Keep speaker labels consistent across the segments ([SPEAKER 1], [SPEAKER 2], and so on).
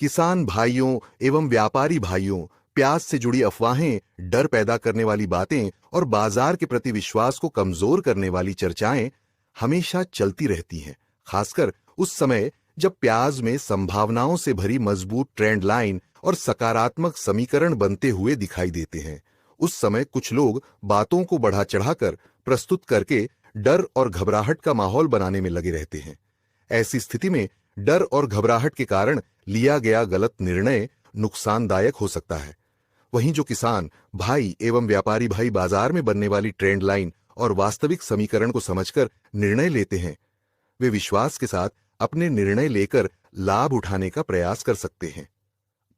[SPEAKER 1] किसान भाइयों एवं व्यापारी भाइयों, प्याज से जुड़ी अफवाहें, डर पैदा करने वाली बातें और बाजार के प्रति विश्वास को कमजोर करने वाली चर्चाएं हमेशा चलती रहती हैं, खासकर उस समय जब प्याज में संभावनाओं से भरी मजबूत ट्रेंड लाइन और सकारात्मक समीकरण बनते हुए दिखाई देते हैं। उस समय कुछ लोग बातों को बढ़ा चढ़ाकर प्रस्तुत करके डर और घबराहट का माहौल बनाने में लगे रहते हैं। ऐसी स्थिति में डर और घबराहट के कारण लिया गया गलत निर्णय नुकसानदायक हो सकता है। वहीं जो किसान भाई एवं व्यापारी भाई बाजार में बनने वाली ट्रेंड लाइन और वास्तविक समीकरण को समझकर निर्णय लेते हैं, वे विश्वास के साथ अपने निर्णय लेकर लाभ उठाने का प्रयास कर सकते हैं।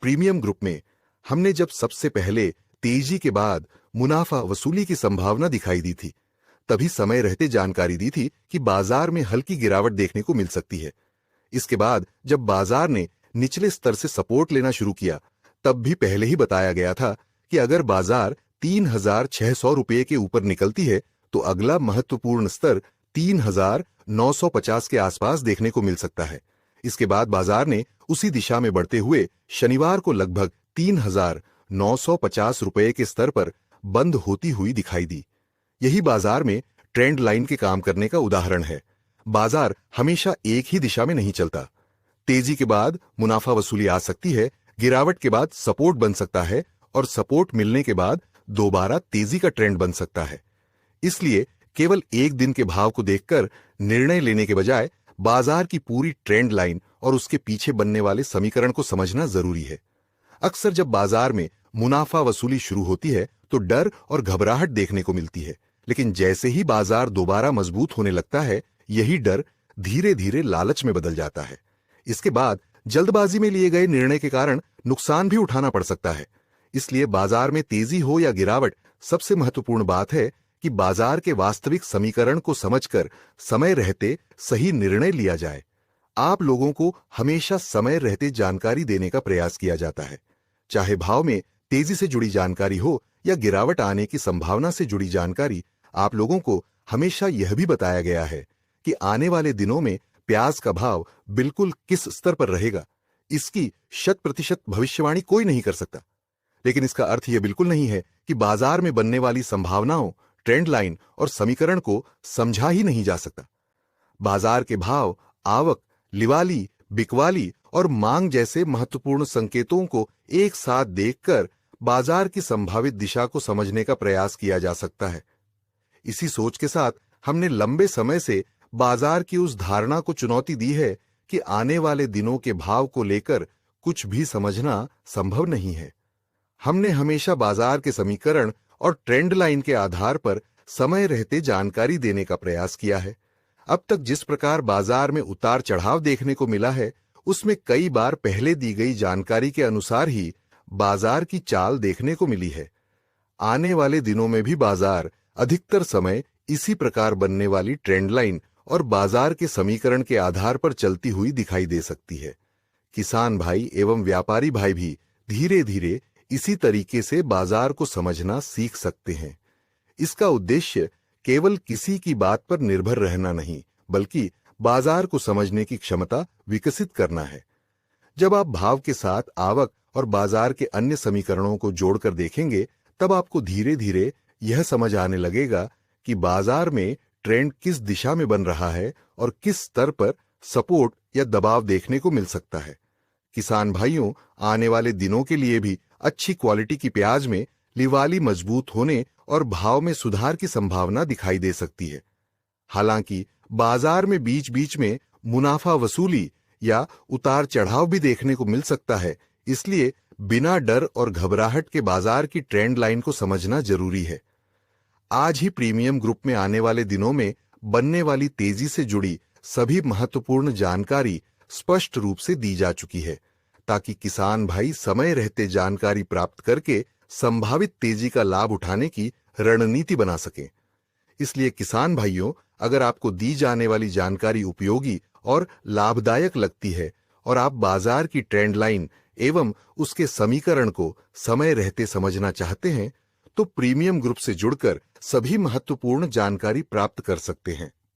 [SPEAKER 1] प्रीमियम ग्रुप में हमने जब सबसे पहले तेजी के बाद मुनाफा वसूली की संभावना दिखाई दी थी, तभी समय रहते जानकारी दी थी कि बाजार में हल्की गिरावट देखने को मिल सकती है। इसके बाद जब बाजार ने निचले स्तर से सपोर्ट लेना शुरू किया, तब भी पहले ही बताया गया था कि अगर बाजार 3,600 रुपये के ऊपर निकलती है तो अगला महत्वपूर्ण स्तर 3,950 के आसपास देखने को मिल सकता है। इसके बाद बाजार ने उसी दिशा में बढ़ते हुए शनिवार को लगभग 3,950 रुपये के स्तर पर बंद होती हुई दिखाई दी। यही बाजार में ट्रेंड लाइन के काम करने का उदाहरण है। बाजार हमेशा एक ही दिशा में नहीं चलता। तेजी के बाद मुनाफा वसूली आ सकती है, गिरावट के बाद सपोर्ट बन सकता है और सपोर्ट मिलने के बाद दोबारा तेजी का ट्रेंड बन सकता है। इसलिए केवल एक दिन के भाव को देखकर निर्णय लेने के बजाय बाजार की पूरी ट्रेंड लाइन और उसके पीछे बनने वाले समीकरण को समझना जरूरी है। अक्सर जब बाजार में मुनाफा वसूली शुरू होती है तो डर और घबराहट देखने को मिलती है, लेकिन जैसे ही बाजार दोबारा मजबूत होने लगता है, यही डर धीरे धीरे लालच में बदल जाता है। इसके बाद जल्दबाजी में लिए गए निर्णय के कारण नुकसान भी उठाना पड़ सकता है। इसलिए बाजार में तेजी हो या गिरावट, सबसे महत्वपूर्ण बात है कि बाजार के वास्तविक समीकरण को समझकर समय रहते सही निर्णय लिया जाए। आप लोगों को हमेशा समय रहते जानकारी देने का प्रयास किया जाता है। चाहे भाव में तेजी से जुड़ी जानकारी हो या गिरावट आने की संभावना से जुड़ी जानकारी, आप लोगों को हमेशा यह भी बताया गया है कि आने वाले दिनों में प्याज का भाव बिल्कुल किस स्तर पर रहेगा, इसकी 100% भविष्यवाणी कोई नहीं कर सकता। लेकिन इसका अर्थ यह बिल्कुल नहीं है कि बाजार में बनने वाली संभावनाओं, ट्रेंड लाइन और समीकरण को समझा ही नहीं जा सकता। बाजार के भाव, आवक, लिवाली, बिकवाली और मांग जैसे महत्वपूर्ण संकेतों को एक साथ देखकर बाजार की संभावित दिशा को समझने का प्रयास किया जा सकता है। इसी सोच के साथ हमने लंबे समय से बाजार की उस धारणा को चुनौती दी है कि आने वाले दिनों के भाव को लेकर कुछ भी समझना संभव नहीं है। हमने हमेशा बाजार के समीकरण और ट्रेंड लाइन के आधार पर समय रहते जानकारी देने का प्रयास किया है। अब तक जिस प्रकार बाजार में उतार चढ़ाव देखने को मिला है, उसमें कई बार पहले दी गई जानकारी के अनुसार ही बाजार की चाल देखने को मिली है। आने वाले दिनों में भी बाजार अधिकतर समय इसी प्रकार बनने वाली ट्रेंड लाइन और बाजार के समीकरण के आधार पर चलती हुई दिखाई दे सकती है। किसान भाई एवं व्यापारी भाई भी धीरे धीरे इसी तरीके से बाजार को समझना सीख सकते हैं। इसका उद्देश्य केवल किसी की बात पर निर्भर रहना नहीं, बल्कि बाजार को समझने की क्षमता विकसित करना है। जब आप भाव के साथ आवक और बाजार के अन्य समीकरणों को जोड़कर देखेंगे, तब आपको धीरे धीरे यह समझ आने लगेगा कि बाजार में ट्रेंड किस दिशा में बन रहा है और किस स्तर पर सपोर्ट या दबाव देखने को मिल सकता है। किसान भाइयों, आने वाले दिनों के लिए भी अच्छी क्वालिटी की प्याज में लिवाली मजबूत होने और भाव में सुधार की संभावना दिखाई दे सकती है। हालांकि बाजार में बीच बीच में मुनाफा वसूली या उतार चढ़ाव भी देखने को मिल सकता है, इसलिए बिना डर और घबराहट के बाजार की ट्रेंड लाइन को समझना जरूरी है। आज ही प्रीमियम ग्रुप में आने वाले दिनों में बनने वाली तेजी से जुड़ी सभी महत्वपूर्ण जानकारी स्पष्ट रूप से दी जा चुकी है, ताकि किसान भाई समय रहते जानकारी प्राप्त करके संभावित तेजी का लाभ उठाने की रणनीति बना सकें। इसलिए किसान भाइयों, अगर आपको दी जाने वाली जानकारी उपयोगी और लाभदायक लगती है और आप बाजार की ट्रेंड लाइन एवं उसके समीकरण को समय रहते समझना चाहते हैं, तो प्रीमियम ग्रुप से जुड़कर सभी महत्वपूर्ण जानकारी प्राप्त कर सकते हैं।